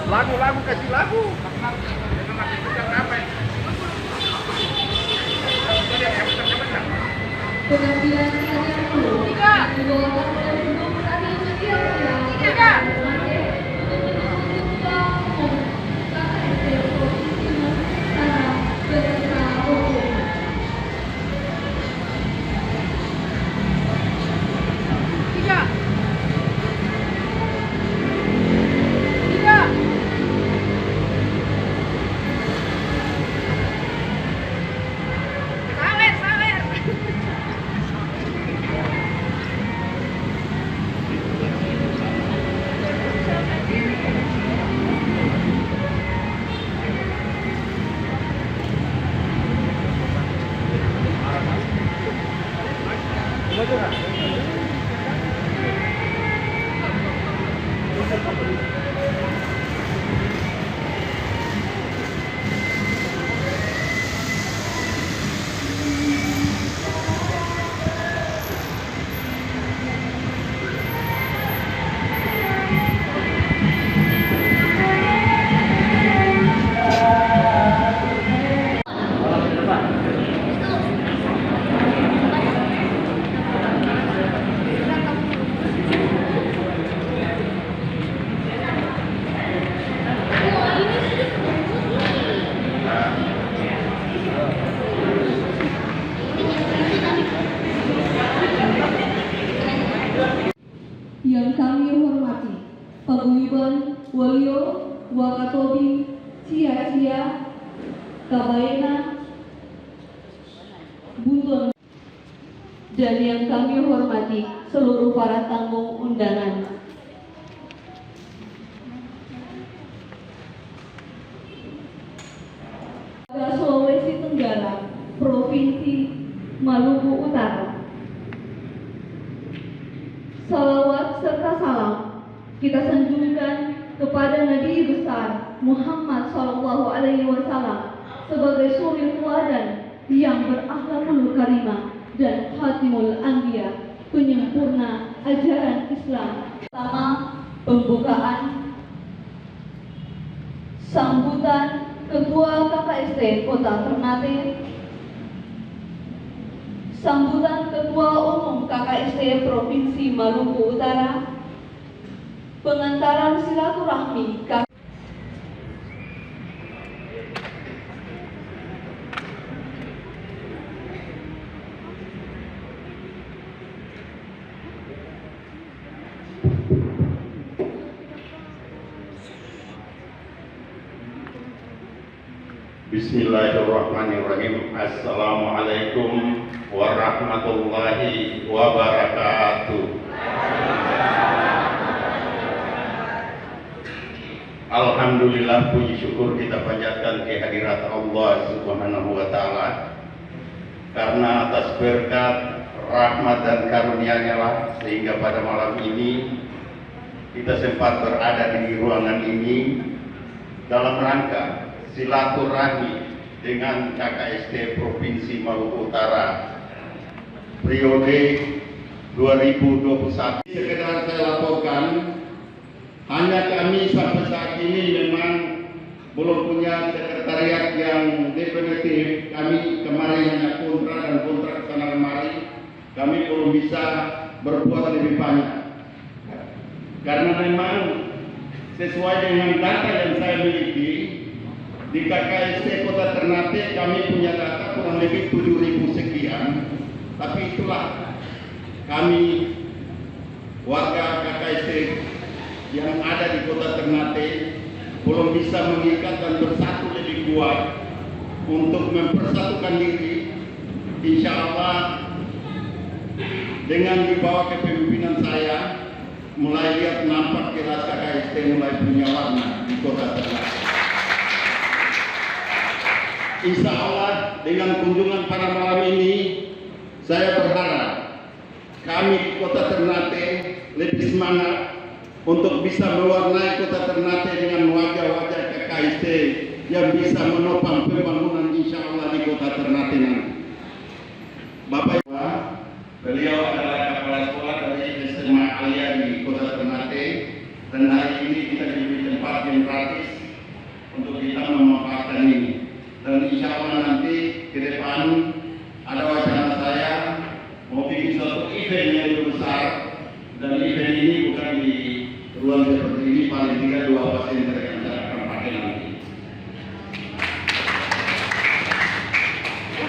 Lagu-lagu kasih lagu. Pengambilan tiga. Yang kami hormati Paguyuban Walio Wakatobi Cia-Cia Kabaena Bunton, dan yang kami hormati seluruh para tamu undangan. Sulawesi Tenggara, Provinsi Maluku Utara. Salawat serta salam kita sanjungkan kepada Nabi besar Muhammad SAW sebagai suri teladan yang berakhlakul karimah dan khatimul anbiya, penyempurna ajaran Islam. Pertama, pembukaan sambutan Ketua KKST Kota Ternate, sambutan Ketua Umum KKST Provinsi Maluku Utara, pengantaran silaturahmi Bismillahirrahmanirrahim. Assalamualaikum warahmatullahi wabarakatuh. Alhamdulillah, puji syukur kita panjatkan kehadirat Allah Subhanahu wa Ta'ala, karena atas berkat, rahmat dan karunia-Nya lah sehingga pada malam ini kita sempat berada di ruangan ini dalam rangka silaturahmi dengan KKST Provinsi Maluku Utara periode 2021. Sekedar saya laporkan, hanya kami sampai saat ini memang belum punya sekretariat yang definitif. Kami kemarin hanya kontrak dan kontrak sana kemari. Kami belum bisa berbuat lebih banyak karena memang sesuai dengan data yang saya miliki di KKST Kota Ternate, kami punya data kurang lebih 7.000 sekian. Tapi itulah, kami warga KKST yang ada di Kota Ternate belum bisa mengikat dan bersatu lebih kuat untuk mempersatukan diri. Insya Allah dengan dibawa kepemimpinan saya, mulai lihat nampak jelas KKST mulai punya warna di Kota Ternate. Insya Allah dengan kunjungan pada malam ini, saya berharap kami di Kota Ternate lebih semangat untuk bisa mewarnai Kota Ternate dengan wajah-wajah KKST yang bisa menopang pembangunan insya Allah di Kota Ternate nanti. Bapak Ibu, beliau adalah kepala sekolah dari SMA Alia di Kota Ternate, dan hari ini kita diberi tempat yang gratis untuk kita memanfaatkan ini. Dan insya Allah nanti ke depan ada wacana saya mau bikin suatu event yang lebih besar, dan event ini bukan di ruang seperti ini, paling tidak 2 pasien yang saya akan pakai nanti.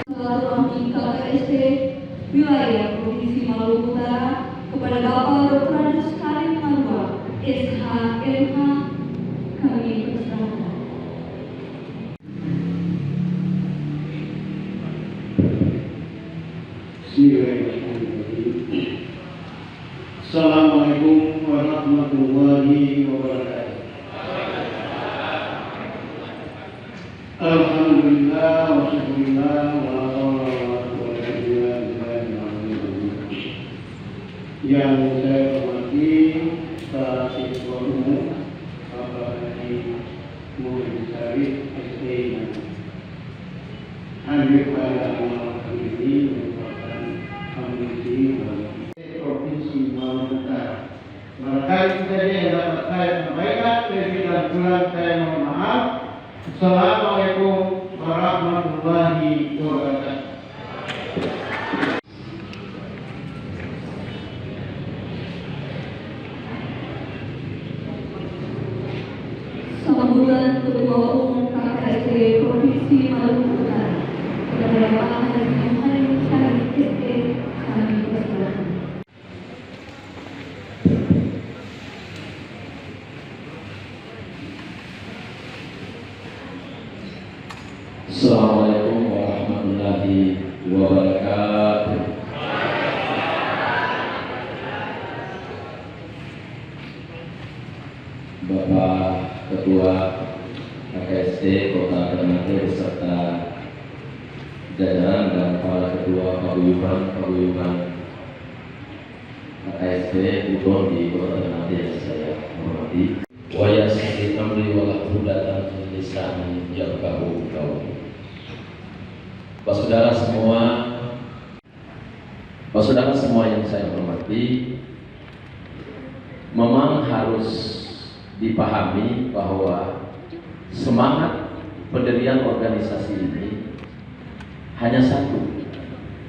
Silaturahmi KKST Wilayah Provinsi Maluku Utara kepada Bapak Dr. Andes Karim Marwa, SH MH, kami persilakan. Assalamualaikum warahmatullahi wabarakatuh. Alhamdulillah wa syukurillah wa la hawla wa la quwwata illa billah. Yang saya hormati para siswa umum Bapak Haji Muhammad Syarif SD yang hadir pada malam ini merupakan kondisi Provinsi Maluku Utara. Barangkali saja yang dapat saya sampaikan, lebih dan kurang saya mohon maaf. Assalamualaikum warahmatullahi wabarakatuh. Sambutan Ketua Umum KKST Provinsi Maluku Utara kepada Bapak Haji Muhammad Syarif SD, kami persilakan. Assalamualaikum warahmatullahi wabarakatuh. Bapak Ketua KKST Kota Ternate beserta jajaran dan para ketua paguyuban KKST Udon di Kota Ternate yang saya hormati. Wa yassir amri wa lahdatan min lisani yafqahu qawli. Saudara semua yang saya hormati, memang harus dipahami bahwa semangat pendirian organisasi ini hanya satu: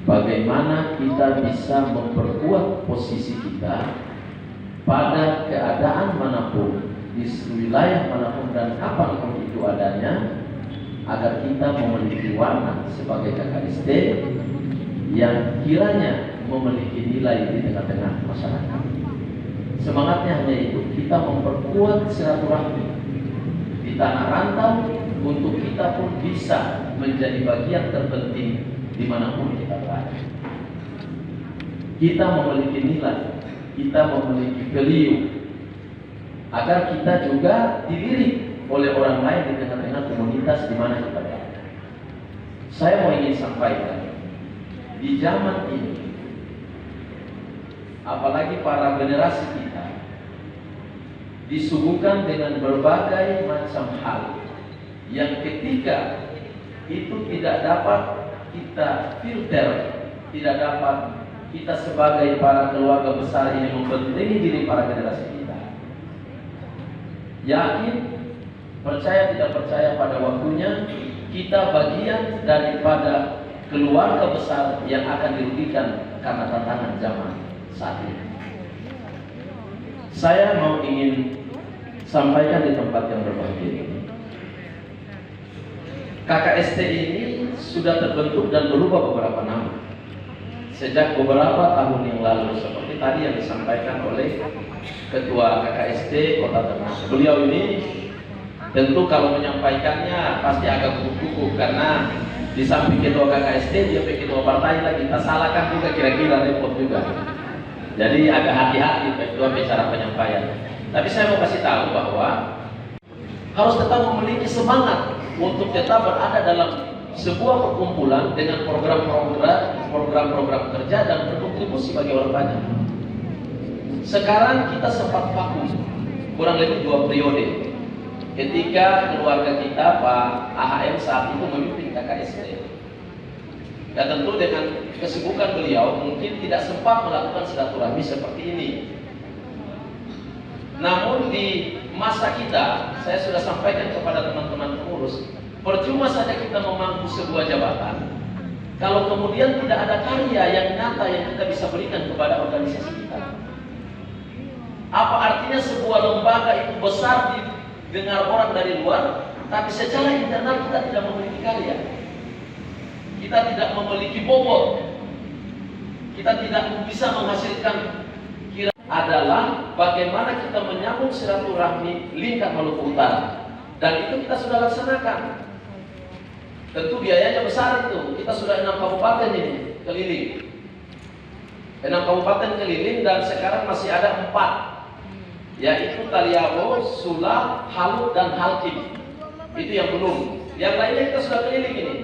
bagaimana kita bisa memperkuat posisi kita pada keadaan manapun, di wilayah manapun dan kapanpun itu adanya, agar kita memiliki warna sebagai KKST yang kiranya memiliki nilai di tengah-tengah masyarakat. Semangatnya hanya itu, kita memperkuat silaturahmi di tanah rantau untuk kita pun bisa menjadi bagian terpenting dimanapun kita berada. Kita memiliki nilai, kita memiliki value, agar kita juga dilirik oleh orang lain di tengah-tengah komunitas di mana kita berada. Saya mau ingin sampaikan, di zaman ini, apalagi para generasi kita disuguhkan dengan berbagai macam hal yang ketika itu tidak dapat kita filter, tidak dapat kita sebagai para keluarga besar ini membentengi diri para generasi kita. Yakin, percaya tidak percaya, pada waktunya kita bagian daripada keluarga besar yang akan dirugikan karena tantangan zaman saat ini. Saya mau ingin sampaikan di tempat yang berbahagia ini, KKST ini sudah terbentuk dan berubah beberapa nama sejak beberapa tahun yang lalu, seperti tadi yang disampaikan oleh Ketua KKST Kota Ternate. Beliau ini tentu kalau menyampaikannya pasti agak kuku-kuku karena Di samping ketua KKSD, dia ketua partai lagi. Tak salahkan juga, kira-kira repot juga. Jadi agak hati-hati ketua bicara penyampaian. Tapi saya mau kasih tahu bahwa harus tetap memiliki semangat untuk tetap berada dalam sebuah perkumpulan dengan program-program kerja dan berkontribusi bagi orang banyak. Sekarang kita sempat vakum kurang lebih 2 periode ketika keluarga kita Pak AHM saat itu memimpin KKSD. Ya tentu dengan kesibukan beliau mungkin tidak sempat melakukan silaturahmi seperti ini. Namun di masa kita, saya sudah sampaikan kepada teman-teman pengurus, percuma saja kita memangku sebuah jabatan kalau kemudian tidak ada karya yang nyata yang kita bisa berikan kepada organisasi kita. Apa artinya sebuah lembaga itu besar didengar orang dari luar, tapi secara internal kita tidak memiliki karya, kita tidak memiliki bobot, kita tidak bisa menghasilkan. Adalah bagaimana kita menyambung silaturahmi lingkar Maluku Utara, dan itu kita sudah laksanakan. Tentu biayanya besar itu. Kita sudah 6 kabupaten ini keliling, 6 kabupaten keliling, dan sekarang masih ada 4, yaitu Taliabo, Sula, Halut, dan Halkim. Itu yang belum. Yang lainnya kita sudah keliling ini.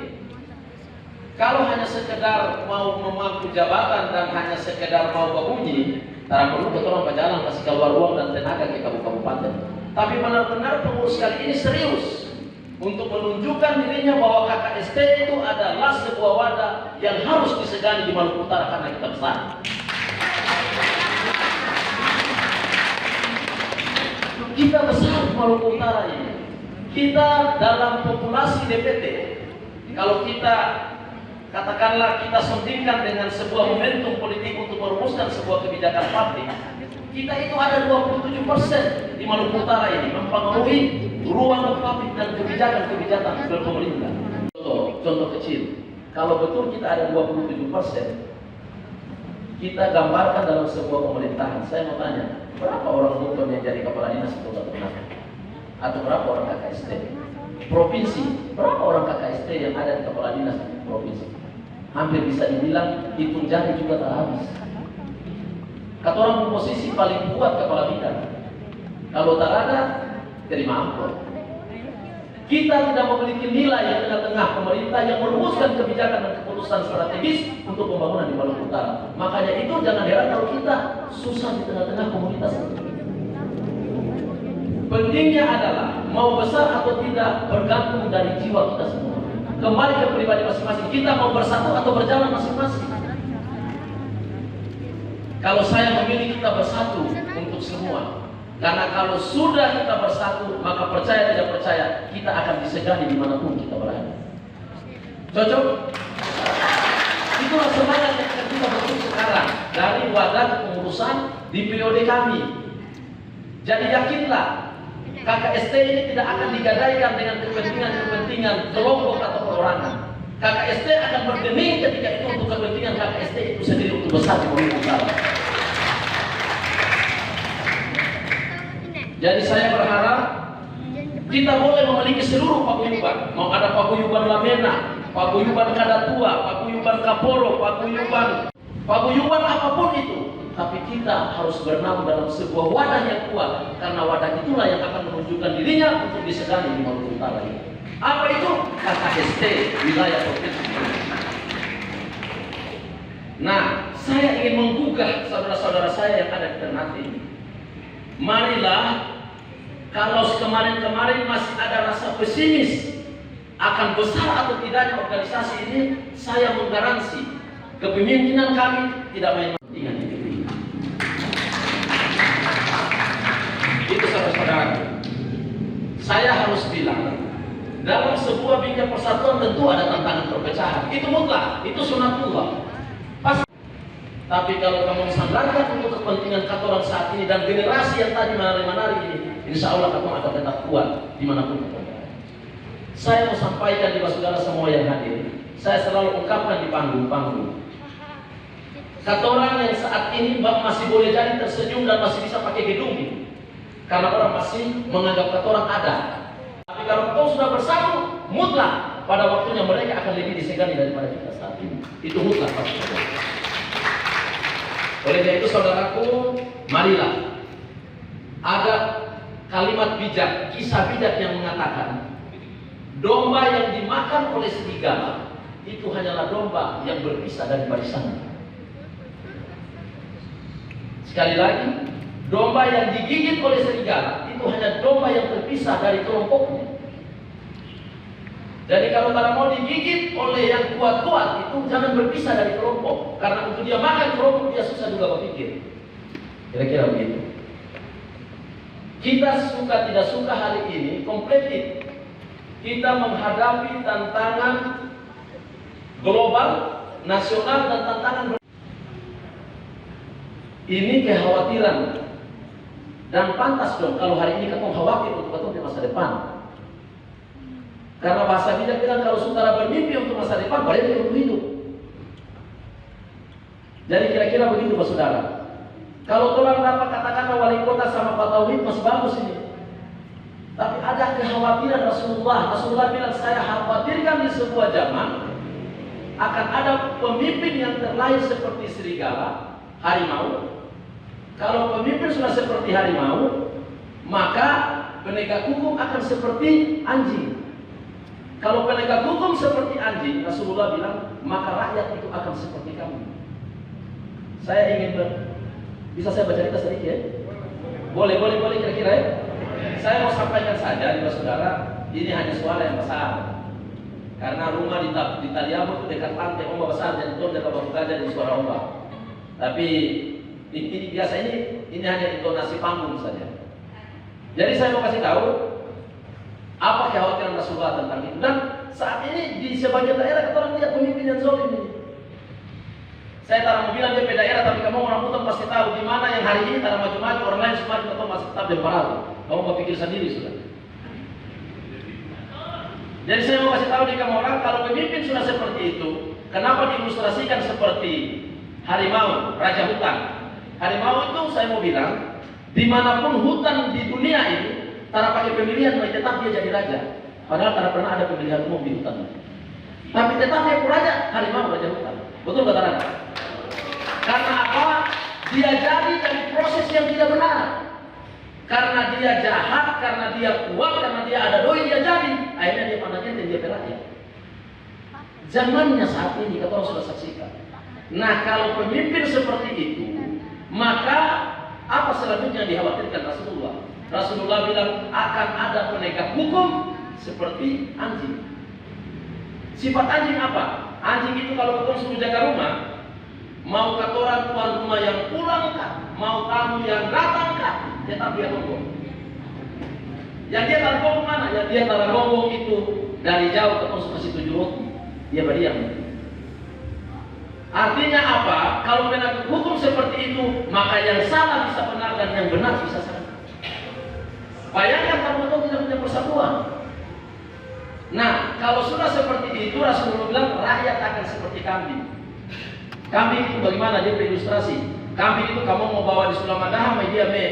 Kalau hanya sekedar mau memangku jabatan dan hanya sekedar mau berbunyi, tak perlu ketua berjalan kasih keluar uang dan tenaga ke kabupaten. Tapi benar-benar pengurus kali ini serius untuk menunjukkan dirinya bahwa KKSD itu adalah sebuah wadah yang harus disegani di Maluku Utara karena kita besar. Kita besar di Maluku Utara ini. Kita dalam populasi DPT, kalau kita katakanlah kita sandingkan dengan sebuah momentum politik untuk merumuskan sebuah kebijakan publik, kita itu ada 27% di Maluku Utara ini mempengaruhi ruang publik dan kebijakan berpemerintah. Contoh kecil, kalau betul kita ada 27%, kita gambarkan dalam sebuah pemerintahan. Saya mau tanya, berapa orang hukum yang jadi kepala dinas itu atau berapa orang KKSD? Provinsi, berapa orang KKSD yang ada di kepala dinas provinsi? Hampir bisa dibilang hitung jari juga tak habis. Kata orang posisi paling kuat kepala bidang. Kalau tak ada, terima amplop. Kita tidak memiliki nilai yang tengah-tengah pemerintah yang merumuskan kebijakan dan keputusan strategis untuk pembangunan di Maluku Utara. Makanya itu jangan heran kalau kita susah di tengah-tengah komunitas itu. Pentingnya adalah mau besar atau tidak bergantung dari jiwa kita semua. Kembali ke pribadi masing-masing. Kita mau bersatu atau berjalan masing-masing. Kalau saya memilih kita bersatu untuk semua. Karena kalau sudah kita bersatu, maka percaya tidak percaya kita akan disegani dimanapun kita berada. Cocok? Itulah semangat yang akan kita bentuk sekarang dari wadah kepengurusan di periode kami. Jadi yakinlah, KKSD ini tidak akan digadaikan dengan kepentingan kelompok atau perorangan. KKSD akan bergeming ketika itu untuk kepentingan KKSD itu sendiri untuk besar di Maluku Utara. Jadi saya berharap kita boleh memiliki seluruh paguyuban. Mau ada paguyuban Lamena, paguyuban Kadatua, paguyuban Kaporo, paguyuban apapun itu. Tapi kita harus bernaung dalam sebuah wadah yang kuat, karena wadah itulah yang akan menunjukkan dirinya untuk disegani di Maluku Utara ini. Apa itu? KKSD wilayah provinsi. Nah, saya ingin menggugah saudara-saudara saya yang ada di Ternate ini. Marilah, kalau kemarin-kemarin masih ada rasa pesimis akan besar atau tidaknya organisasi ini, saya menggaransi kepemimpinan kami tidak main-main. Itu saudara-saudara, saya harus bilang, dalam sebuah bingkai persatuan tentu ada tantangan perpecahan. Itu mutlak, itu sunatullah. Tapi kalau kamu sandarkan untuk kepentingan katoran saat ini dan generasi yang tadi menari-menari ini, insya Allah kamu akan tetap kuat dimanapun kamu berada. Saya mau sampaikan di saudara semua yang hadir, saya selalu ungkapkan di panggung-panggung. Katoran yang saat ini masih boleh jadi tersenyum dan masih bisa pakai gedung ini, karena orang masih menganggap katoran ada. Tapi kalau kau sudah bersatu, mutlak pada waktunya mereka akan lebih disegani daripada kita saat ini. Itu mutlak. Oleh karena itu saudaraku, marilah ada kalimat bijak, kisah bijak yang mengatakan domba yang dimakan oleh serigala itu hanyalah domba yang berpisah dari barisannya. Sekali lagi, domba yang digigit oleh serigala itu hanya domba yang terpisah dari kelompoknya. Jadi kalau mau digigit oleh yang kuat-kuat itu jangan berpisah dari kelompok, karena untuk dia makan kelompok dia susah juga berpikir. Kira-kira begitu. Kita suka tidak suka hari ini kompetitif. Kita menghadapi tantangan global, nasional dan tantangan ini kekhawatiran dan pantas dong kalau hari ini kita khawatir untuk di masa depan. Karena bahasa bijak bilang kalau saudara bermimpi untuk masa depan, berarti untuk hidup. Jadi kira-kira begitu Pak Saudara. Kalau orang dapat katakan wali kota sama Pak Tauhid masih bagus ini. Tapi ada kekhawatiran Rasulullah. Rasulullah bilang saya khawatirkan di sebuah zaman akan ada pemimpin yang terlahir seperti serigala, harimau. Kalau pemimpin sudah seperti harimau, maka penegak hukum akan seperti anjing. Kalau penegak hukum seperti anjing, Rasulullah bilang, maka rakyat itu akan seperti kamu. Saya ingin bisa saya baca cerita sedikit ya? Boleh kira-kira ya? Saya mau sampaikan saja, saudara, ini hanya suara yang besar. Karena rumah di Taliabu itu dekat pantai ombak besar, dan itu dekat baru saja di suara ombak. Tapi ini biasa ini hanya intonasi panggung saja. Jadi saya mau kasih tahu apa kekhawatiran Rasulullah tentang itu. Dan saat ini di sebagian daerah kita orang lihat pemimpin yang zalim ini. Saya tak mau bilang dia beda daerah, tapi kamu orang Buton pasti tahu di mana yang hari ini tak maju-maju, orang lain semua kita masih tetap demokrat. Kamu berpikir sendiri sudah. Jadi saya mau kasih tahu di kamu orang, kalau pemimpin sudah seperti itu, kenapa diilustrasikan seperti harimau, raja hutan? Harimau itu saya mau bilang, dimanapun hutan di dunia ini, tak pakai pemilihan, tetap dia jadi raja. Padahal tak pernah ada pemilihan umum di hutan. Tapi tetap dia raja, harimau raja hutan. Betul kata Anda? Karena apa? Dia jadi dari proses yang tidak benar. Karena dia jahat, karena dia kuat, karena dia ada doi, dia jadi. Akhirnya dia pandangnya dan dia rakyat. Zamannya saat ini, kata orang sudah saksikan. Nah, kalau pemimpin seperti itu, maka apa selanjutnya dikhawatirkan Rasulullah? Rasulullah bilang akan ada penegak hukum seperti anjing. Sifat anjing apa? Anjing itu kalau kita suruh jaga rumah, mau katoran tuan rumah yang pulang kah, mau tamu yang datang kah, tetap dia gonggong. Yang dia taruh gonggong mana? Yang dia taruh gonggong itu dari jauh ketemu kasih 7 roti, dia berdiam. Artinya apa? Kalau penegak hukum seperti itu, maka yang salah bisa benar dan yang benar bisa salah. Bayangkan kalau betul tidak punya persatuan. Nah, kalau sudah seperti itu, Rasulullah bilang rakyat akan seperti kambing. Kambing itu bagaimana? Dia berilustrasi. Kambing itu kamu mau bawa di Sulamadaha, dia me.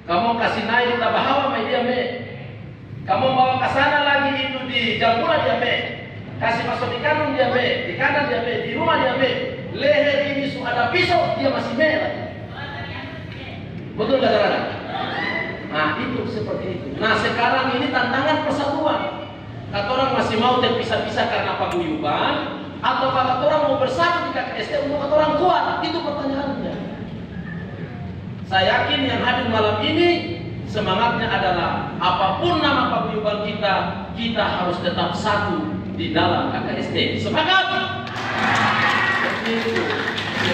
Kamu kasih naik di Tabahawa, dia me. Kamu bawa ke sana lagi itu di Jambura, dia me. Kasih masuk di kanan, dia me. Di kanan, dia me. Di rumah, dia me. Leher ini sudah ada pisau, dia masih me lagi. Betul nggak saudara? Nah itu seperti itu. Nah sekarang ini tantangan persatuan. Kata orang masih mau terpisah-pisah karena paguyuban, atau kata orang mau bersatu di KKST untuk kata orang kuat? Itu pertanyaannya. Saya yakin yang hadir malam ini semangatnya adalah apapun nama paguyuban kita, kita harus tetap satu di dalam KKST. Sepakat? Itu.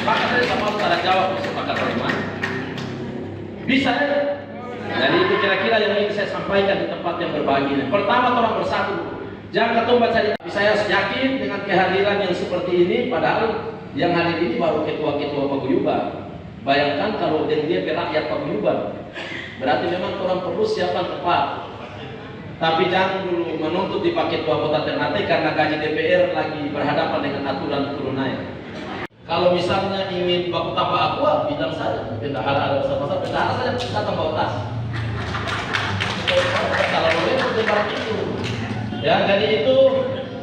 Sepakat dari sama saudara jawab sepakat bagaimana? Bisa ya? Jadi itu kira-kira yang ingin saya sampaikan di tempat yang berbagi. Pertama, orang bersatu. Jangan ketumbat saja. Tapi saya yakin dengan kehadiran yang seperti ini, padahal yang hadir ini baru ketua-ketua paguyuban. Bayangkan kalau dia rakyat paguyuban, berarti memang orang perlu siapkan tepat. Tapi jangan dulu menuntut dipakai ketua kota Ternate karena gaji DPR lagi berhadapan dengan aturan turun naik. Kalau misalnya ingin baku tambah aqua, bilang saja. Bendahara ada besar-besar, bendahara saja bisa tambah tas. Kalau boleh, seperti itu. Ya, jadi itu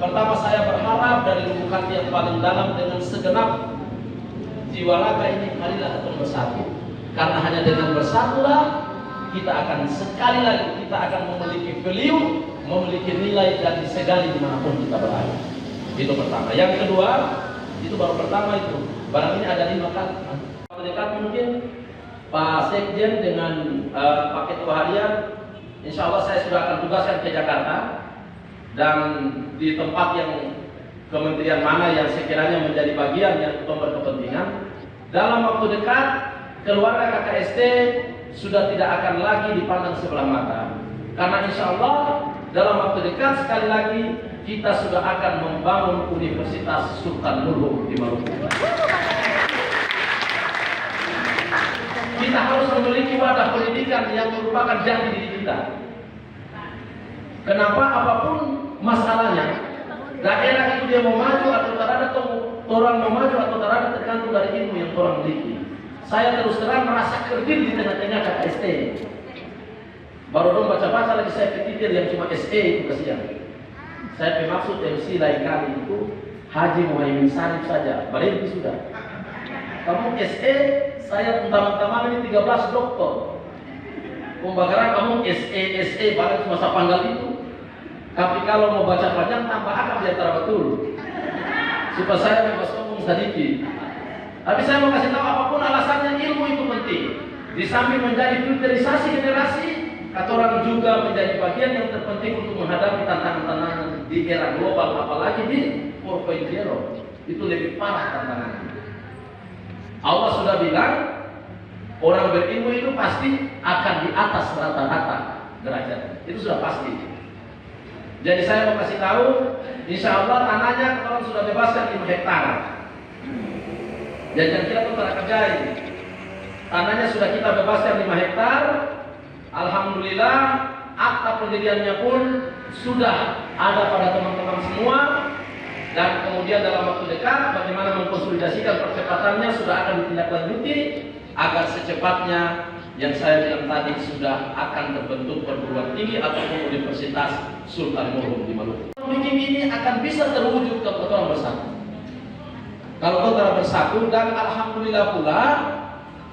pertama saya berharap dari lubuk hati yang paling dalam dengan segenap jiwa raga ini, marilah kita bersatu. Karena hanya dengan bersatulah kita akan sekali lagi kita akan memiliki value, memiliki nilai dan disegani dimanapun kita berada. Itu pertama. Yang kedua, itu baru pertama itu. Barang ini ada 5 kali. Dekat mungkin Pak Sekjen dengan Pak Ketua Harian, insya Allah saya sudah akan tugaskan ke Jakarta dan di tempat yang kementerian mana yang sekiranya menjadi bagian yang berkepentingan. Dalam waktu dekat keluarga KKST sudah tidak akan lagi dipandang sebelah mata, karena insya Allah dalam waktu dekat sekali lagi kita sudah akan membangun Universitas Sultan Nurhum di Maluku. Kita harus memiliki wadah pendidikan yang merupakan jati diri kita. Kenapa? Apapun masalahnya, daerah itu dia mau maju atau tak ada, orang mau maju atau tak ada, tergantung dari ilmu yang orang miliki. Saya terus terang merasa kerdil di tengah-tengah KKST. Baru dong baca-baca lagi saya ketitir yang cuma SE itu kasihan. Saya bermaksud MC lain kali itu Haji Muhaimin Sarif saja, berhenti sudah. Kamu SE, saya teman-teman ini 13 doktor. Pembakaran kamu SE, paling cuma saya panggal itu. Tapi kalau mau baca panjang tambah akan biar betul. Supaya saya bebas ngomong sedikit. Tapi saya mau kasih tahu apapun alasannya, ilmu itu penting. Di samping menjadi filterisasi generasi, kata orang juga menjadi bagian yang terpenting untuk menghadapi tantangan-tantangan di era global, apalagi di 4.0. Itu lebih parah tantangannya. Allah sudah bilang orang berilmu itu pasti akan di atas rata-rata derajat. Itu sudah pasti. Jadi saya mau kasih tahu, insya Allah tanahnya orang sudah bebaskan 5 hektar. Dan kita pun telah kerjain. Tanahnya sudah kita bebaskan 5 hektar. Alhamdulillah, akta pendiriannya pun sudah ada pada teman-teman semua. Dan kemudian dalam waktu dekat, bagaimana mengkonsolidasikan percepatannya sudah akan ditindaklanjuti agar secepatnya yang saya bilang tadi sudah akan terbentuk perguruan tinggi ataupun Universitas Sultan Nurhum di Maluku. Bikin ini akan bisa terwujud kalau kita bersatu. Kalau kita bersatu, dan alhamdulillah pula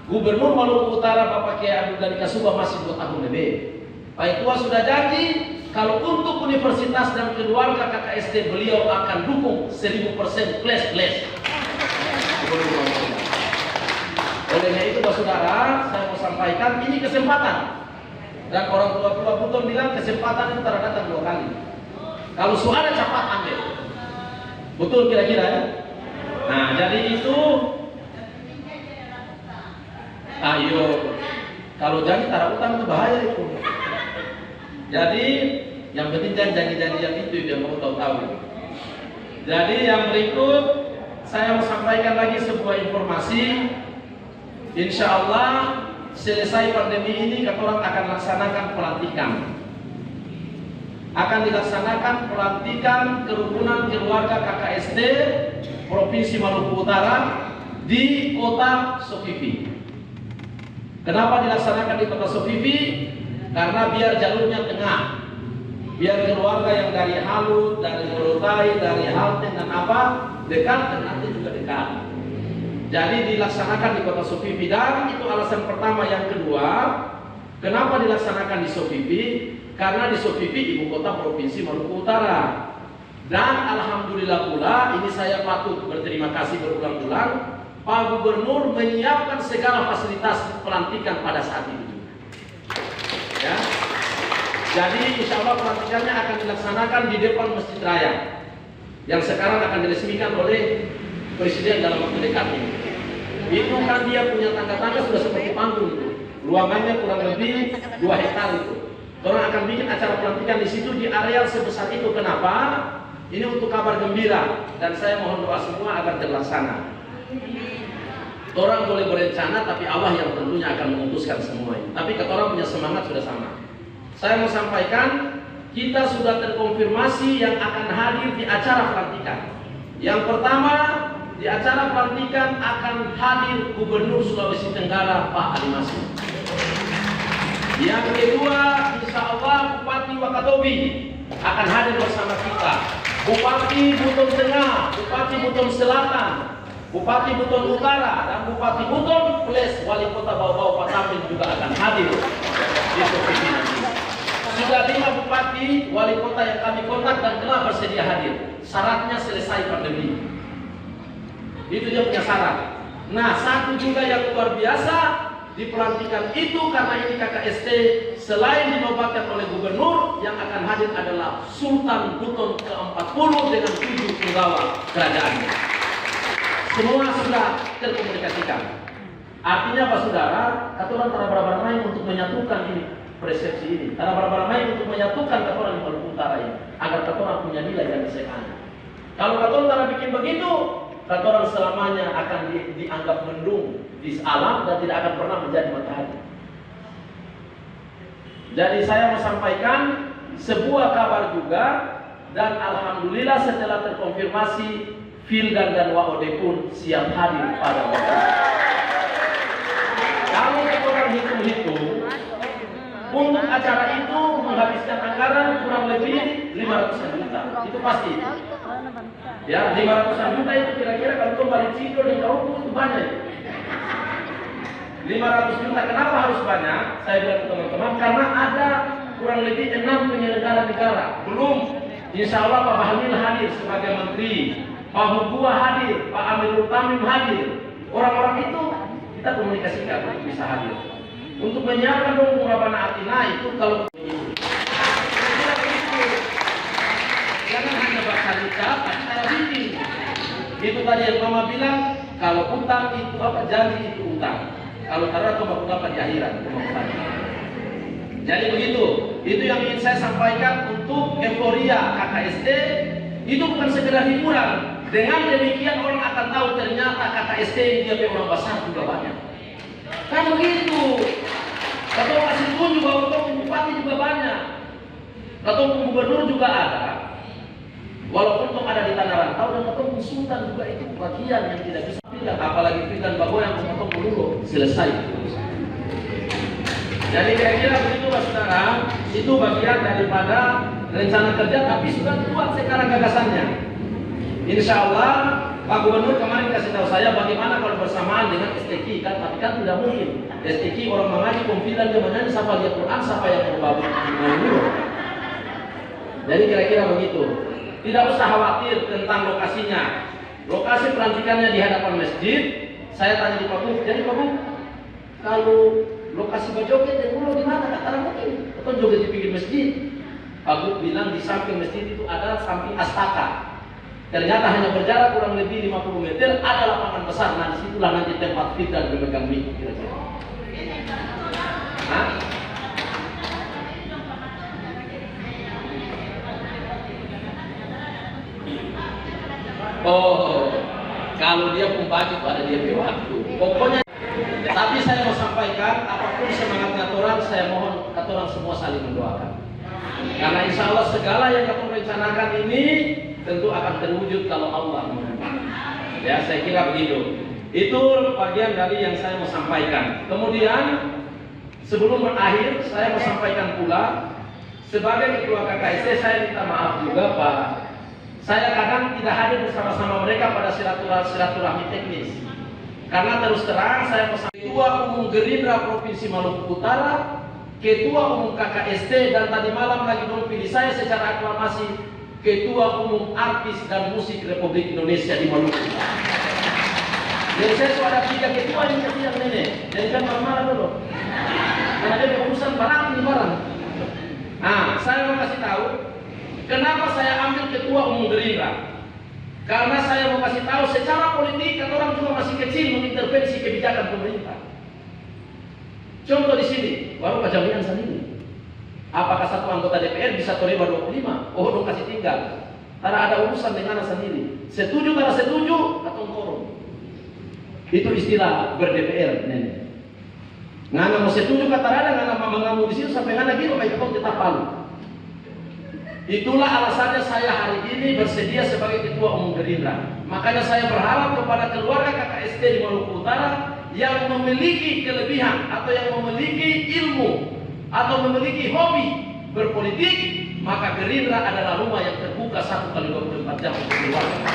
Gubernur Maluku Utara Bapak Kiai Abdul Ghani Kasubah masih 2 tahun lebih. Pak Ketua sudah janji kalau untuk universitas dan keluarga KKST beliau akan dukung 1000% plus. Olehnya itu saudara, saya mau sampaikan ini kesempatan. Dan orang tua Buton bilang kesempatan itu tak datang 2 kali. Kalau suara cepat ambil. Betul kira-kira ya? Nah, jadi itu ayo, kalau janji taruh utang itu bahaya itu. Jadi yang penting janji-janji yang itu yang mau tahu. Jadi yang berikut saya mau sampaikan lagi sebuah informasi. Insya Allah selesai pandemi ini kita orang akan laksanakan pelantikan. Akan dilaksanakan pelantikan kerukunan keluarga KKST Provinsi Maluku Utara di Kota Sofifi. Kenapa dilaksanakan di Kota Sofifi? Karena biar jalurnya tengah, biar keluarga yang dari Halu, dari Morotai, dari Halten dan apa dekat, dan nanti juga dekat. Jadi dilaksanakan di Kota Sofifi, dan itu alasan pertama. Yang kedua, kenapa dilaksanakan di Sofifi? Karena di Sofifi ibu kota Provinsi Maluku Utara. Dan alhamdulillah pula, ini saya patut berterima kasih berulang-ulang, Pak Gubernur menyiapkan segala fasilitas pelantikan pada saat itu. Ya. Jadi insya Allah pelantikannya akan dilaksanakan di depan Masjid Raya yang sekarang akan diresmikan oleh Presiden dalam waktu dekat ini. Itu kan dia punya tangga-tangga sudah seperti panggung itu. Ruangannya kurang lebih 2 hektar itu. Orang akan bikin acara pelantikan di situ di areal sebesar itu. Kenapa? Ini untuk kabar gembira, dan saya mohon doa semua agar terlaksana. Orang boleh berencana, tapi Allah yang tentunya akan memutuskan semua ini. Tapi kata orang punya semangat sudah sama. Saya mau sampaikan, kita sudah terkonfirmasi yang akan hadir di acara pelantikan. Yang pertama, di acara pelantikan akan hadir Gubernur Sulawesi Tenggara Pak Ali Masih. Yang kedua, insya Allah Bupati Wakatobi akan hadir bersama kita. Bupati Buton Tengah, Bupati Buton Selatan, Bupati Buton Utara, dan Bupati Buton plus Wali Kota Bau-Bau Pak Tampil juga akan hadir di Sofify nanti. Sudah 5 bupati, wali kota yang kami kontak dan telah bersedia hadir. Syaratnya selesai pandemi. Itu dia punya syarat. Nah, satu juga yang luar biasa di pelantikan itu, karena ini KKST selain dinobatkan oleh gubernur, yang akan hadir adalah Sultan Buton ke-40 dengan 7 penggawa kerajaannya. Semua sudah terkomunikasikan. Artinya apa saudara? Aturan antara beramai untuk menyatukan ini persepsi ini. Karena beramai untuk menyatukan katoran di Maluku Utara ini agar katoran punya nilai dan disegani. Kalau katoran cara bikin begitu, katoran selamanya akan dianggap mendung di alam dan tidak akan pernah menjadi matahari. Jadi saya mau sampaikan sebuah kabar juga, dan alhamdulillah setelah terkonfirmasi Vildan dan WOD pun siap hadir pada waktu itu. Kalau katoran hitung-hitung, untuk acara itu menghabiskan anggaran kurang lebih 500 juta. Itu pasti. Ya, 500 juta itu kira-kira kalau kembali Cido dan Kauku itu banyak. 500 juta. Kenapa harus banyak? Saya bilang ke teman-teman, karena ada kurang lebih 6 penyelenggara negara. Belum, insya Allah Pak Bahlil hadir sebagai menteri, Pak Hugua hadir, Pak Amirul Tamim hadir. Orang-orang itu kita komunikasikan untuk bisa hadir. Untuk menyiapkan dong Murabana Atina itu kalau jangan hanya baca ucapan, cara bikin. Itu tadi yang Mama bilang, kalau utang itu apa, janji itu utang. Kalau taruh cuma dapat di akhirat, jadi begitu. Itu yang ingin saya sampaikan untuk euforia KKST. Itu bukan sekedar hiburan. Dengan demikian orang akan tahu ternyata KKST ini dia orang besar juga banyak. Kan begitu. Ketua Kasitun juga, ketua bupati juga banyak. Ketua gubernur juga ada. Walaupun itu ada di tanah rantau, dan ketua sultan juga itu bagian yang tidak bisa pindah. Apalagi Vildan Bago yang ketua dulu selesai. Jadi kira-kira begitu Pak Saudara. Itu bagian daripada rencana kerja, tapi sudah kuat sekarang gagasannya. Insya Allah Pak Gubernur kemarin kasih tahu saya bagaimana kalau bersamaan dengan STQ kan, tapi kan tidak mungkin. STQ orang mengaji, konfidan dia menyanyi, siapa lihat Quran, siapa yang mau dulu. Jadi kira-kira begitu. Tidak usah khawatir tentang lokasinya. Lokasi pelantikannya di hadapan masjid. Saya tanya di Pak Buk, jadi Pak Buk, kalau lokasi berjoget dan dulu di mana? Kata mungkin. Atau joget di pinggir masjid. Pak Buk bilang di samping masjid itu ada samping astaka. Ternyata hanya berjarak kurang lebih 50 meter ada lapangan besar. Nah disitulah nanti tempat Vildan memegang mic kira-kira. Hah? Oh, kalau dia pembaca itu ada dia punya waktu. Pokoknya, tapi saya mau sampaikan apapun semangat katoran, saya mohon katoran semua saling mendoakan. Karena insya Allah segala yang katoran rencanakan ini tentu akan terwujud kalau Allah menghendaki. Ya, saya kira begitu. Itu bagian dari yang saya mau sampaikan. Kemudian sebelum berakhir, saya mau sampaikan pula sebagai ketua KKST saya minta maaf juga Pak. Saya kadang tidak hadir bersama-sama mereka pada silaturahmi teknis. Karena terus terang saya mau sampaikan Ketua Umum Gerindra Provinsi Maluku Utara, Ketua Umum KKST, dan tadi malam lagi dong pilih saya secara aklamasi Ketua Umum Artis dan Musik Republik Indonesia di Maluku. Jadi saya sudah 3 ketua yang ketiak nenek. Jadi kan marah-marah dulu. Karena dia berurusan barang ini barang. Nah, saya mau kasih tahu kenapa saya ambil Ketua Umum Gerindra. Karena saya mau kasih tahu secara politik kata orang cuma masih kecil mengintervensi kebijakan pemerintah. Contoh di sini, baru kejaminan sendiri. Apakah satu anggota DPR bisa terima 25? Oh, dong kasih tinggal. Karena ada urusan dengan sendiri. Setuju karena setuju, atau korum. Itu istilah ber-DPR, nenek. Ngana mau setuju kata ada, ngana mau mengamu di situ sampai ngana gitu, baik kita tetap palu. Itulah alasannya saya hari ini bersedia sebagai Ketua Umum Gerindra. Makanya saya berharap kepada keluarga KKST di Maluku Utara yang memiliki kelebihan atau yang memiliki ilmu atau memiliki hobi berpolitik, maka Gerindra adalah rumah yang terbuka 1x24 jam untuk keluarga.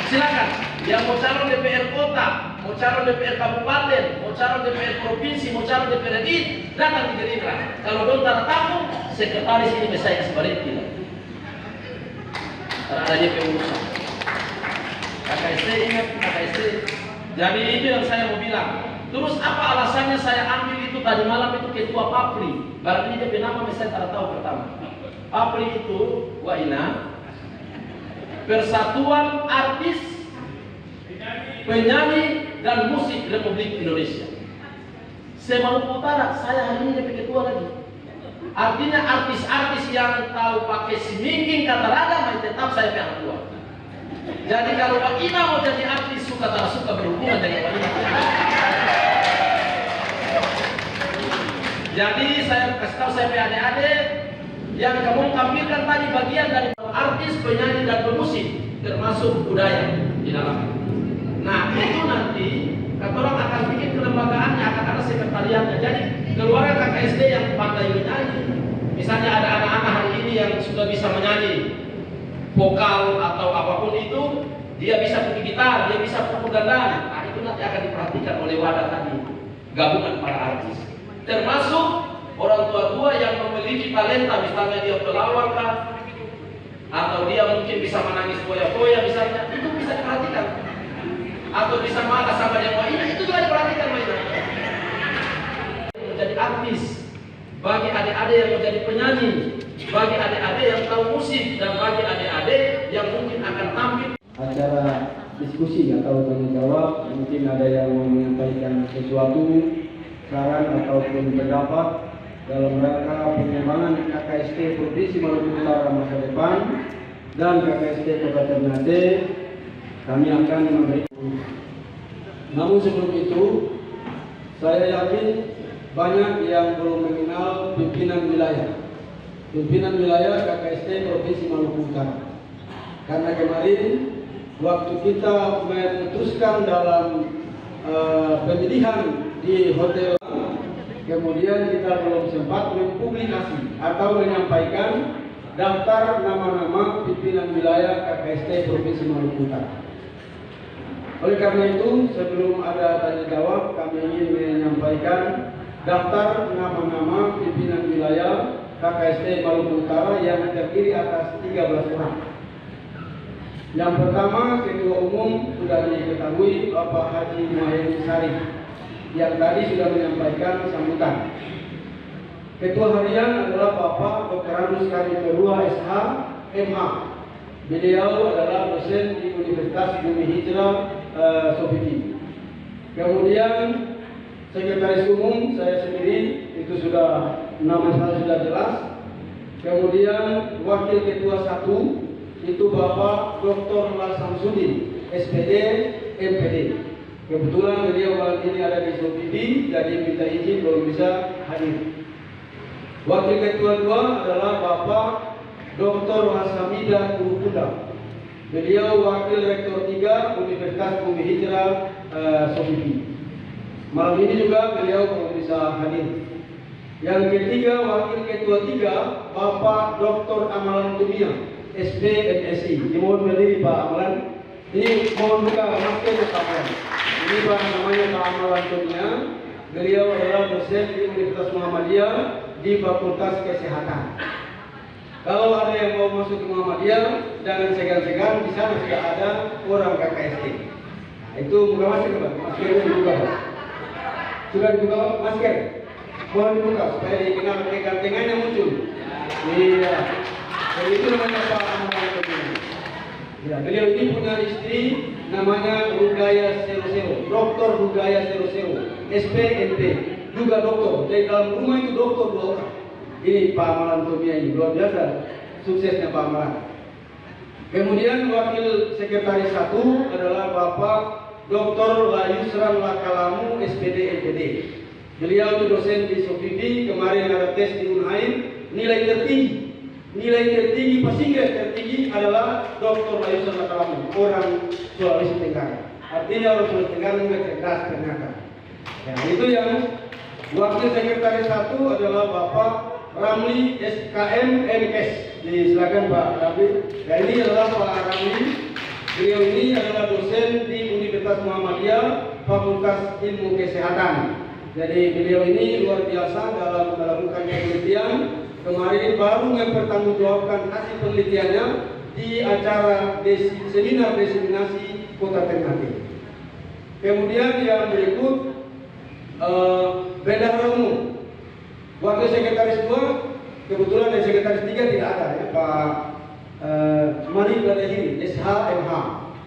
Silakan, yang mau calon DPR kota, mau calon DPR kabupaten, mau calon DPR provinsi, mau calon DPR RI, datang di Gerindra. Kalau Dontar tamu, sekretaris ini saya sebaliknya tidak. Karena ada DP urusan. KKST ingat, KKST. Jadi itu yang saya mau bilang. Terus apa alasannya saya ambil itu tadi malam itu ketua Papri? Barang ini DP nama saya tidak tahu pertama. Papri itu Waina, Persatuan Artis Penyanyi dan Musik Republik Indonesia. Se-Maluku Utara, saya hari ini DP ketua lagi. Artinya artis-artis yang tahu pakai simingking kata ragam, tetap saya pihak ketua. Jadi kalau Pak Ina mau jadi artis, suka tak suka berhubungan dengan Pak Ina. Jadi saya kasih tahu saya punya adik-adik yang kamu tampilkan tadi bagian dari artis, penyanyi dan pemusik, termasuk budaya di dalamnya. Nah itu nanti kata orang akan bikin kelembagaannya, akan ada sekretariatnya. Jadi keluarga KKSD yang pandai menyanyi, misalnya ada anak-anak hari ini yang sudah bisa menyanyi vokal atau apapun itu, dia bisa pukul gitar, dia bisa pukul gendang. Nah itu nanti akan diperhatikan oleh wadah tadi, gabungan para artis. Termasuk orang tua-tua yang memiliki talenta, misalnya dia pelawak kah, atau dia mungkin bisa menangis foya-foya misalnya, itu bisa diperhatikan. Atau bisa marah sama yang lain, itu juga diperhatikan mainan. Menjadi artis, bagi adik-adik yang menjadi penyanyi, bagi adik-adik yang tahu musik, dan bagi adik-adik yang mungkin akan tampil. Acara diskusi atau tanya jawab, mungkin ada yang mau menyampaikan sesuatu, saran ataupun pendapat dalam rangka pengembangan KKST Provinsi Maluku Utara masa depan dan KKST Kota Ternate. Kami akan memberikan. Namun sebelum itu, saya yakin banyak yang belum mengenal pimpinan wilayah KKST Provinsi Maluku Utara. Karena kemarin waktu kita memutuskan dalam pemilihan di hotel, kemudian kita belum sempat mempublikasi atau menyampaikan daftar nama-nama pimpinan wilayah KKST Provinsi Maluku Utara. Oleh karena itu, sebelum ada tanya jawab, kami ingin menyampaikan daftar nama-nama pimpinan wilayah KKST Maluku Utara yang terdiri atas 13 orang. Yang pertama, Ketua Umum sudah diketahui Bapak Haji Muhaimin Sari, yang tadi sudah menyampaikan sambutan. Ketua Harian adalah Bapak Dr. Anus Karim Berua SH, MH. Beliau adalah dosen di Universitas Bumi Hijrah Sofiki. Kemudian Sekretaris Umum saya sendiri, itu sudah nama saya sudah jelas. Kemudian Wakil Ketua 1 itu Bapak Dr. Las Samsudin, SPD, MPD. Kebetulan beliau malam ini ada di Sofiki, jadi minta izin belum bisa hadir. Wakil Ketua 2 adalah Bapak Dr. Hasamidah Kurupunda. Beliau Wakil Rektor 3 Universitas Bumi Hijrah Sofiki. Malam ini juga beliau belum bisa hadir. Yang ketiga, Wakil Ketua 3 Bapak Dr. Amalan Dunia, SP MSI. Dimohon berdiri Pak Amalan. Ini mohon buka masker Pak Amalan. Ini Pak namanya Pak Amalan Dunia. Beliau adalah dosen di Universitas Muhammadiyah di Fakultas Kesehatan. Kalau ada yang mau masuk ke Muhammadiyah, jangan segan-segan, di sana sudah ada orang KKST. Nah, itu buka masker Pak, maskernya dibuka Pak. Sudah dibuka masker, mohon dibuka supaya dikenal gantengannya muncul. Iya, jadi itu namanya Pak Amalan Dunia. Ya, beliau ini punya istri namanya Rugaya 00, Dr. Rugaya 00, SPNP, juga dokter. Dari dalam rumah itu dokter 2 orang. Ini Pak Amalan Tomia ini luar biasa suksesnya Pak Amalan. Kemudian Wakil Sekretaris 1 adalah Bapak Dr. Layusran Lakalamu, SPD MPD. Beliau itu dosen di Sofiki, kemarin ada tes di Unhain, nilai tertinggi pasingres tertinggi adalah Dr. Layusran Lakalamu, orang Sulawesi Tenggara. Artinya orang Sulawesi Tenggara juga cerdas ternyata. Ya, itu yang Wakil Sekretaris 1 adalah Bapak Ramli SKM MKes. Silakan Pak Ramli. Dan ini adalah Pak Ramli. Beliau ini adalah dosen di Universitas Muhammadiyah Fakultas Ilmu Kesehatan. Jadi beliau ini luar biasa dalam melakukan penelitian. Kemarin baru mempertanggungjawabkan hasil penelitiannya di acara seminar desiminasi Kota Ternate. Kemudian yang berikut Bendahara Umum. Wakil Sekretaris 2, kebetulan dari Sekretaris 3 tidak ada ya, Pak Mari Badahiri, SHMH.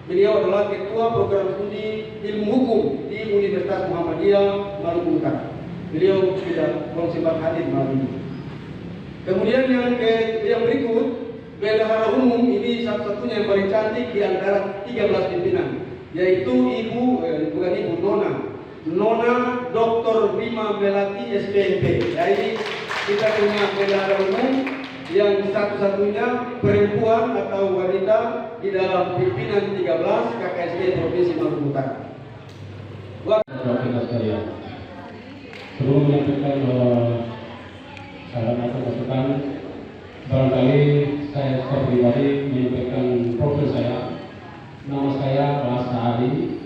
Beliau adalah Ketua Program Studi Ilmu Hukum di Universitas Muhammadiyah Maluku Utara. Beliau sudah sempat hadir malam ini. Kemudian yang berikut, Bendahara Umum ini satu-satunya yang paling cantik di antara 13 pimpinan, yaitu Nona Dr. Bima Melati SPMP. Jadi kita punya Bendahara Umum yang satu-satunya perempuan atau wanita di dalam pimpinan 13 KKSD Provinsi Maluku Utara. Sebelum menyampaikan saran atau masukan, barangkali saya secara pribadi menyampaikan profil saya. Nama saya Lasa Ali.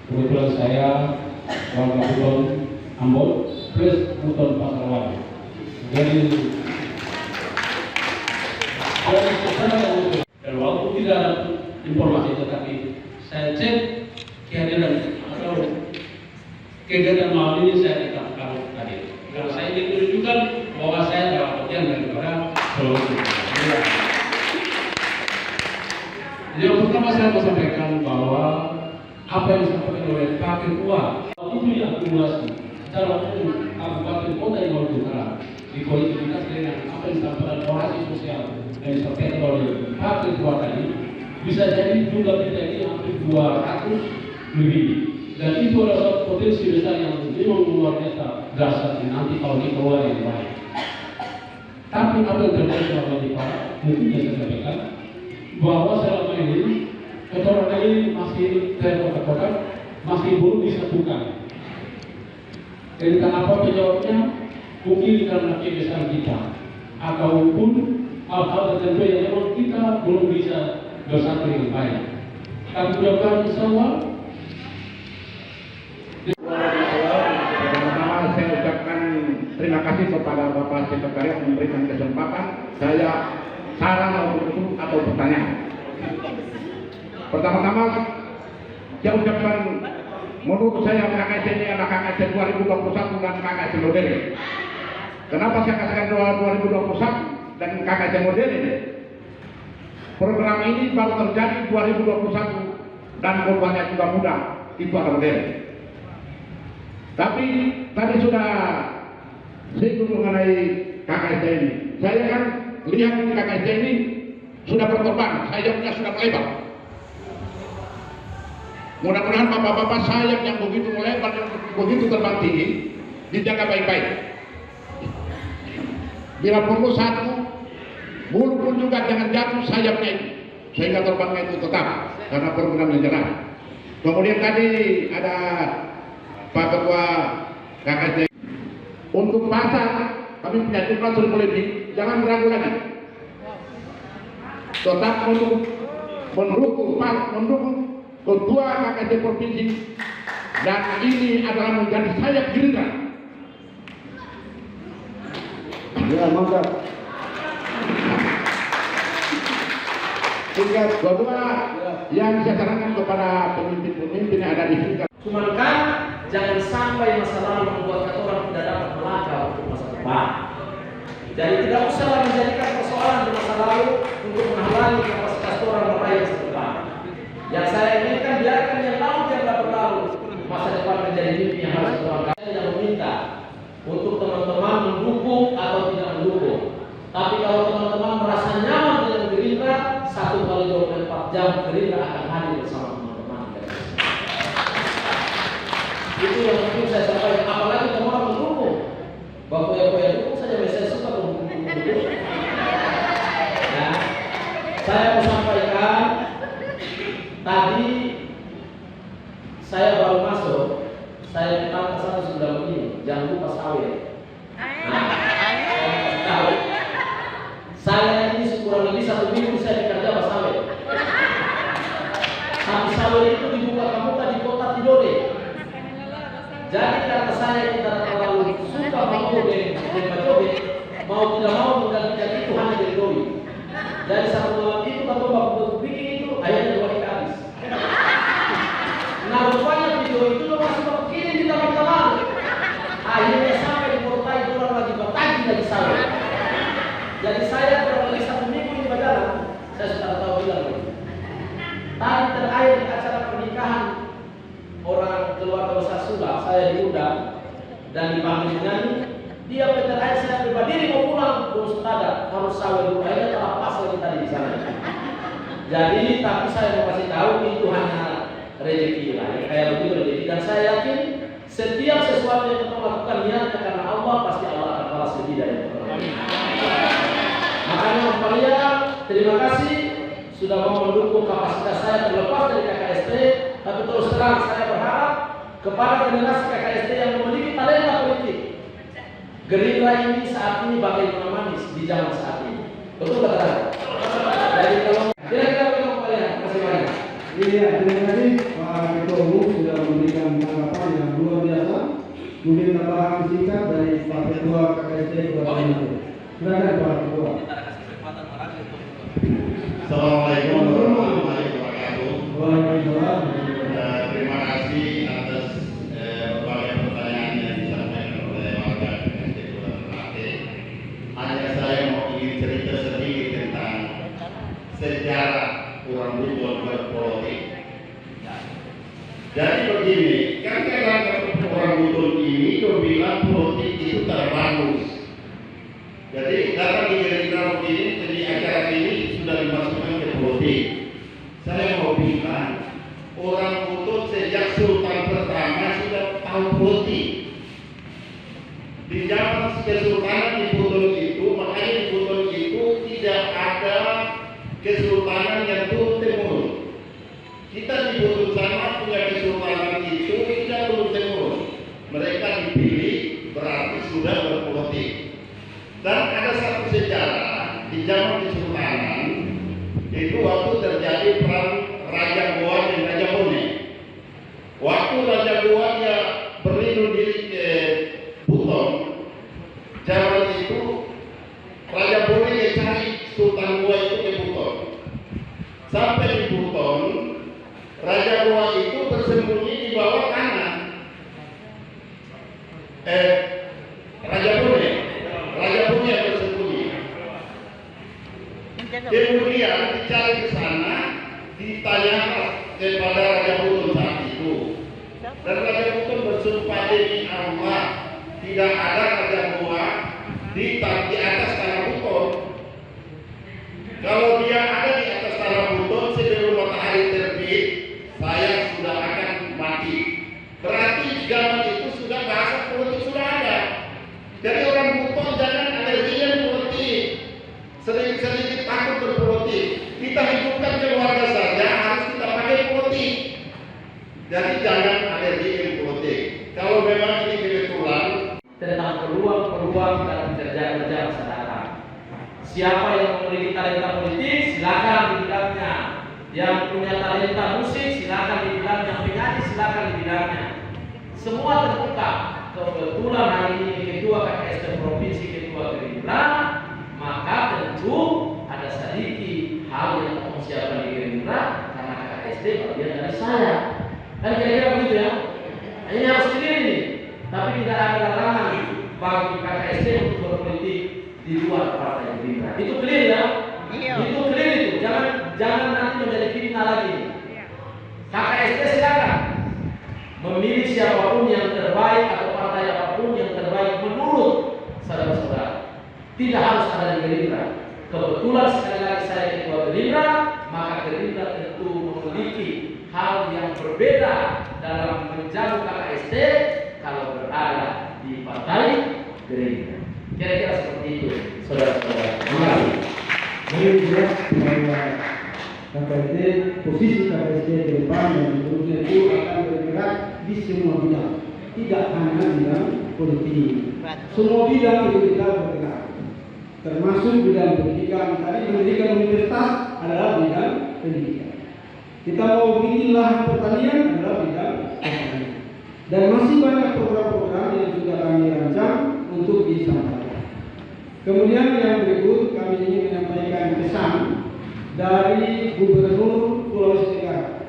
Kebetulan saya warga Buton Ambon, plus Buton Pasarwan. Dan walaupun tidak ada informasi, tetapi saya cek kehadiran atau kegiatan malam ini saya tidak tahu tadi. Karena saya ingin menunjukkan bahwa saya adalah bagian daripada solusi. Yang pertama saya mau sampaikan bahwa apa yang disampaikan oleh Pak Ketua itu diakumulasi secara umum kabupaten kota yang Maluku Utara dikolektivitas dengan apa yang disampaikan orasi sosial dan disampaikan oleh Pak Ketua tadi, bisa jadi jumlah kita ini hampir 200 lebih. Dan itu adalah potensi besar yang memang luar biasa dasar nanti kalau dikeluar yang baik. Tapi apa yang terjadi selama ini Pak, mungkin yang saya sampaikan bahwa selama ini ketua ini masih terkotak-kotak, masih belum disatukan. Dan kenapa penjawabnya? Mungkin karena kebiasaan kita, ataupun hal-hal tertentu yang memang kita belum bisa bersatu dengan baik. Tapi mudah-mudahan insya Allah. Pertama-tama saya ucapkan terima kasih kepada Bapak Sekretariat yang memberikan kesempatan saya saran atau pertanyaan. Pertama-tama saya ucapkan menurut saya KKS ini adalah KKS 2021 dan KKS modern. Kenapa saya katakan 2021 dan KKS modern ini? Program ini baru terjadi 2021 dan korbannya juga mudah, itu akan modern. Tapi tadi sudah singgung mengenai KKS ini. Saya kan lihat di KKS ini sudah berkorban, sayapnya sudah melebar. Mudah-mudahan bapak-bapak sayap yang begitu melebar dan begitu terbang tinggi dijaga baik-baik. Bila perlu satu bulu pun juga jangan jatuh sayapnya itu, sehingga terbangnya itu tetap karena programnya jalan. Kemudian tadi ada Pak Ketua KKJ untuk pasar kami punya jumlah 1000 lebih, jangan ragu lagi. Tetap mendukung ketua KKJ provinsi dan ini adalah menjadi sayap Gerindra. Ya, mantap. Tinggal kedua yang saya sarankan kepada pemimpin-pemimpin yang ada di sini. Cuman kan jangan sampai masa lalu membuat orang tidak dapat melangkah untuk masa depan. Jadi tidak usah menjadikan persoalan di masa lalu untuk menghalangi kapasitas orang meraih masa depan. Yang saya inginkan biarkan yang lalu janganlah berlalu. Masa depan menjadi mimpi yang harus dilakukan. Saya tidak meminta untuk teman-teman mendukung atau tidak mendukung. Tapi kalau teman-teman merasa nyaman dengan Gerindra, 1 kali 24 jam Gerindra akan hadir bersama teman-teman. Itu yang mungkin saya sampaikan. Apalagi teman mendukung. Bapak yang dukung saja, saya suka mendukung. Nah, saya mau sampaikan tadi saya baru masuk, saya saya sudah begini, jangan lupa sawit. Tahu? Saya ini kurang lebih 1 minggu saya dikerja Pak sawit. Tapi sawit itu dibuka-buka di kota Tidore. Jadi kata saya kita terlalu suka mau dengan mau tidak mau menggantikan itu hanya dari doi. Dari satu malam itu atau waktu bikin itu ayatnya 2 hari habis. Nah rupanya video itu lo masih mau kirim di teman-teman. Akhirnya sampai di portai orang lagi bertagi dari sawit. Jadi saya kurang lebih 1 minggu ini berjalan, saya sudah tahu bilang. Tadi terakhir di acara pernikahan orang keluarga besar Sula, saya diundang dan dipanggil nyanyi. Dia terakhir saya berdiri mau pulang, terus ada harus sawit dulu. Akhirnya terlepas lagi tadi di sana. Jadi tapi saya mau kasih tahu itu hanya rezeki lah, ya, kayak begitu rezeki. Dan saya yakin setiap sesuatu yang kita lakukan niatnya karena Allah, pasti Allah akan balas lebih dari itu. Makanya kalian terima kasih sudah mau mendukung kapasitas saya terlepas dari KKST. Tapi terus terang saya berharap kepada generasi KKST yang memiliki talenta politik, Gerindra ini saat ini bagaimana manis di zaman saat ini. Betul tak? Jadi kalau kira-kira begitu kalian, terima kasih. Iya, terima kasih Pak Ketua Umum sudah memberikan tanggapan yang luar biasa. Mungkin tambahan singkat dari Pak Ketua KKST Kota Manado. Silakan Pak Ketua. Assalamualaikum warahmatullahi wabarakatuh. Waalaikumsalam. Terima kasih atas berbagai pertanyaan yang disampaikan oleh warga KKST Kota Ternate. Hanya saya mau ingin cerita sedikit tentang sejarah orang Buton berpolitik. Jadi begini, kan orang Buton ini bilang politik itu terbagus. Jadi datang di Gerindra begini, jadi acara ini sudah dimasukkan ke politik. Saya mau bilang, orang Buton sejak Sultan pertama sudah tahu politik. Di zaman kesultanan di Buton itu, makanya di Buton itu tidak ada kesultanan yang turun-temurun. Kita di Buton sana punya kesultanan itu tidak turun-temurun. Mereka dipilih berarti sudah berpolitik. Dan ada satu sejarah di zaman kesultanan itu waktu terjadi perang Raja Goa dan Raja Bone. Waktu Raja Goa dia berlindung diri ke Buton, zaman itu Raja Bone dia cari Sultan Goa itu ke Buton. Sampai di Buton, Raja Goa itu bersembunyi di bawah tanah. Raja Bone yang bersembunyi. Kemudian dicari ke sana, ditanya kepada Raja Buton saat itu. Dan Raja Buton bersumpah demi Allah, tidak ada Raja Goa di atas tanah Buton. Kalau dia ada di atas tanah Buton sebelum matahari terbit, saya sudah akan mati. Berarti zaman itu sudah bahasa politik sudah ada. Jadi orang Buton jangan alerginya politik, sedikit takut berpolitik. Kita hidupkan keluarga saja harus kita pakai politik. Jadi jangan alergi politik. Kalau memang ini kebetulan tentang peluang dalam kerja masyarakat. Siapa yang memiliki talenta politik, silakan di bidangnya. Yang punya talenta musik, silakan di bidangnya. Penyanyi, silakan di bidangnya. Semua terbuka. Kebetulan hari ini ketua KKST Provinsi, ketua Gerindra, maka tentu ada sedikit hal yang mempersiapkan di Gerindra karena KKST bagian dari saya. Kan kira-kira begitu ya. Ini harus sendiri nih. Tapi tidak ada larangan bagi KKST untuk berpolitik di luar partai Gerindra. Itu clear ya? Itu clear itu. Jangan nanti menjadi fitnah lagi. KKST silakan memilih siapapun yang terbaik atau partai apapun yang terbaik menurut saudara-saudara. Tidak harus ada di Gerindra. Kebetulan sekali lagi saya ketua Gerindra, maka Gerindra tentu memiliki hal yang berbeda dalam menjaga KKST kalau berada di partai Gerindra. Kira-kira seperti itu, saudara-saudara. Terima kasih. Jadi jelas bahwa KKST, posisi KKST ke depan dan seterusnya itu akan bergerak di semua bidang. tidak hanya bidang politik. Semua bidang itu kita bergerak, termasuk bidang pendidikan. Tadi pendidikan universitas adalah bidang pendidikan. Kita mau bikin lahan pertanian adalah bidang pertanian. Dan masih banyak program-program yang sudah kami rancang untuk disampaikan. Kemudian yang berikut kami ingin menyampaikan pesan dari Gubernur Sulawesi Tenggara.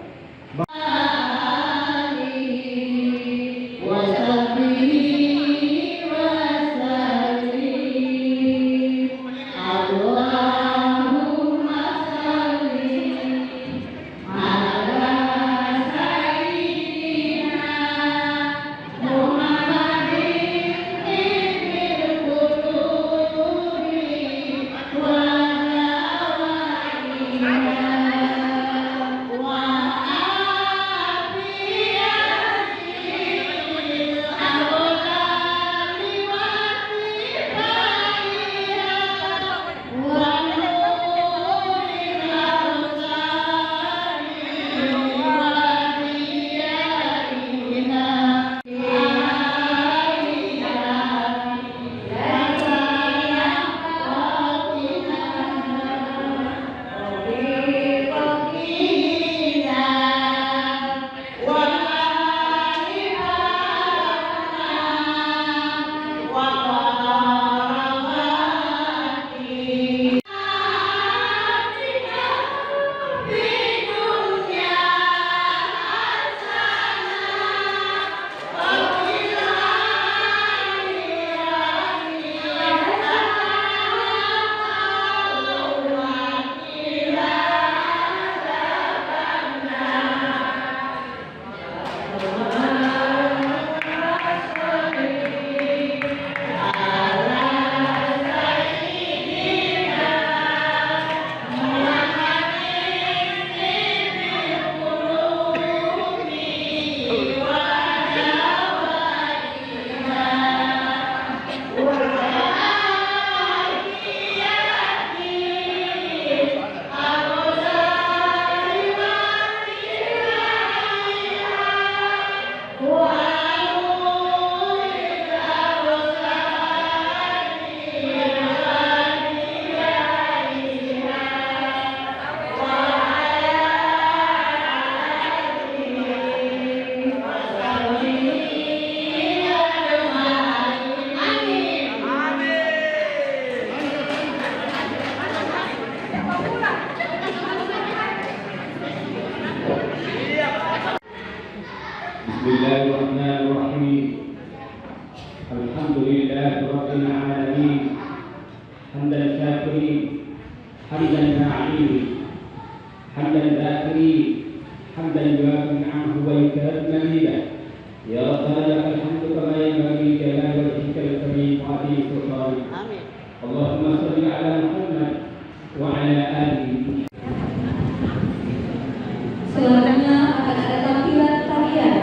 Bismillahirrahmanirrahim. Alhamdulillahirabbil alamin. Hamdan syakirin, hamdan na'imin, hamdan dzakirin, hamdan yuafi anhu wa yukafi mazidah. Ya Rabbana lakal hamdu kama yanbaghi li jalali wajhikal karim wa 'azimi sultanik. Amin. Allahumma shalli ala Muhammad wa ala alihi. Selanjutnya akan ada tampilan tarian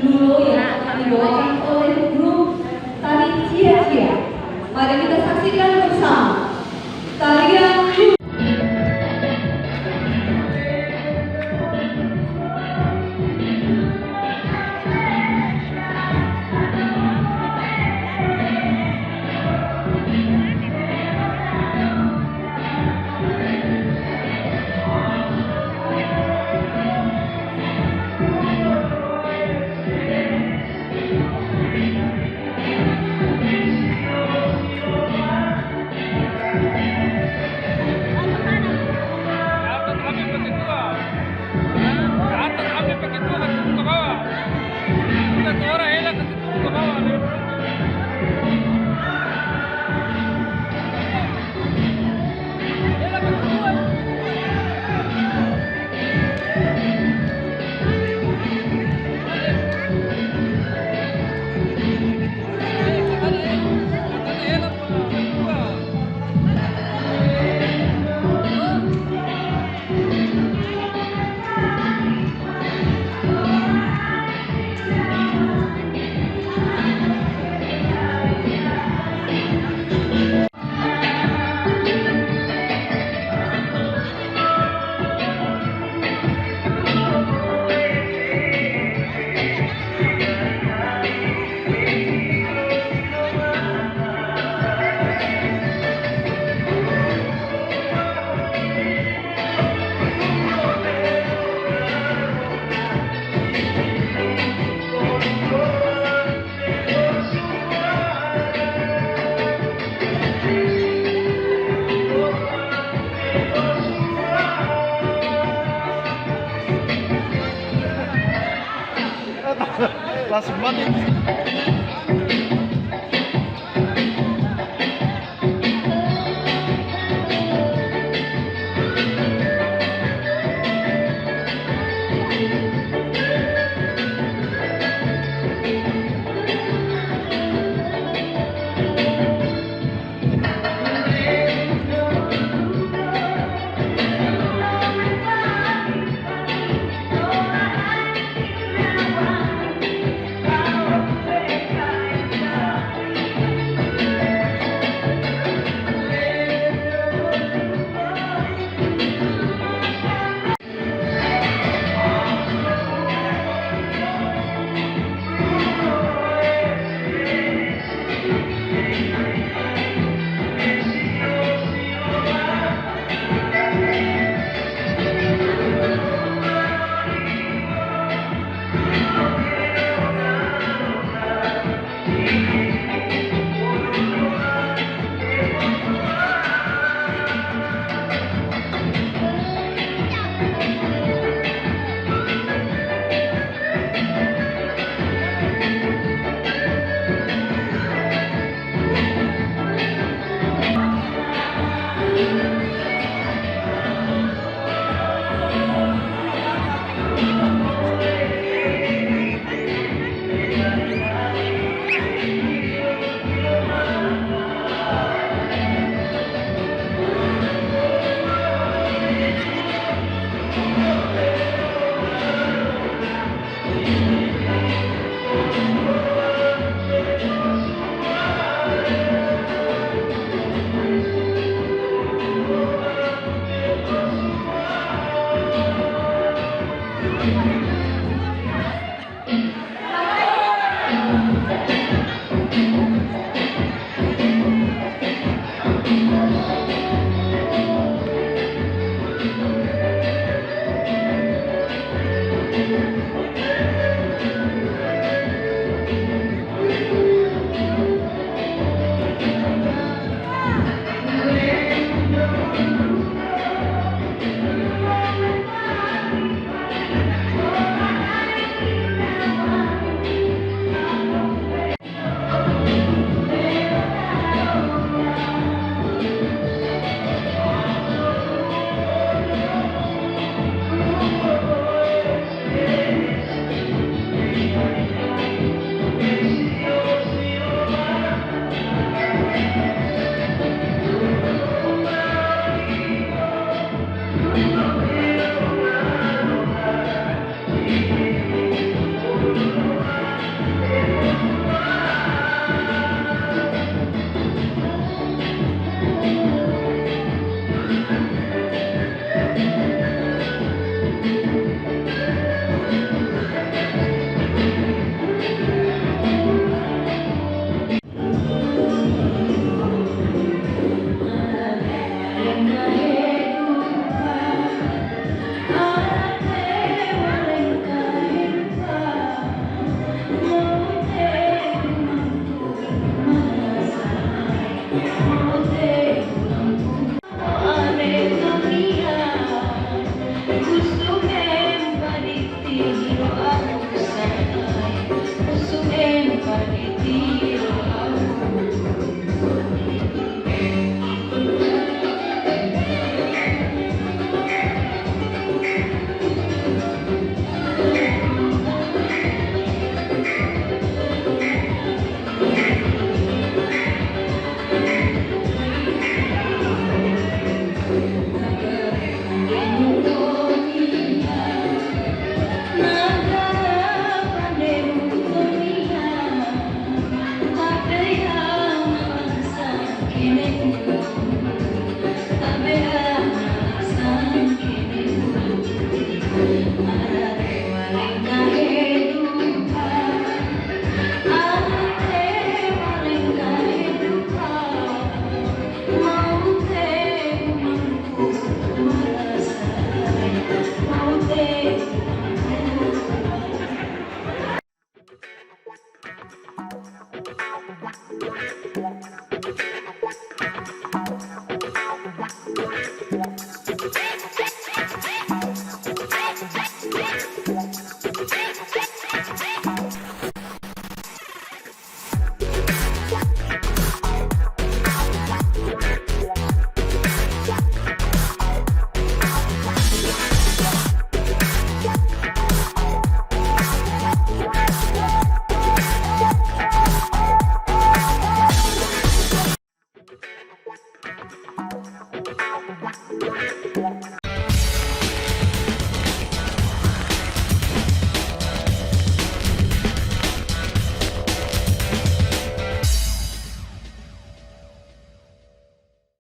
Lulo yang akan dibawakan oleh grup tari Cia-Cia. Mari kita saksikan bersama tarian Lulo.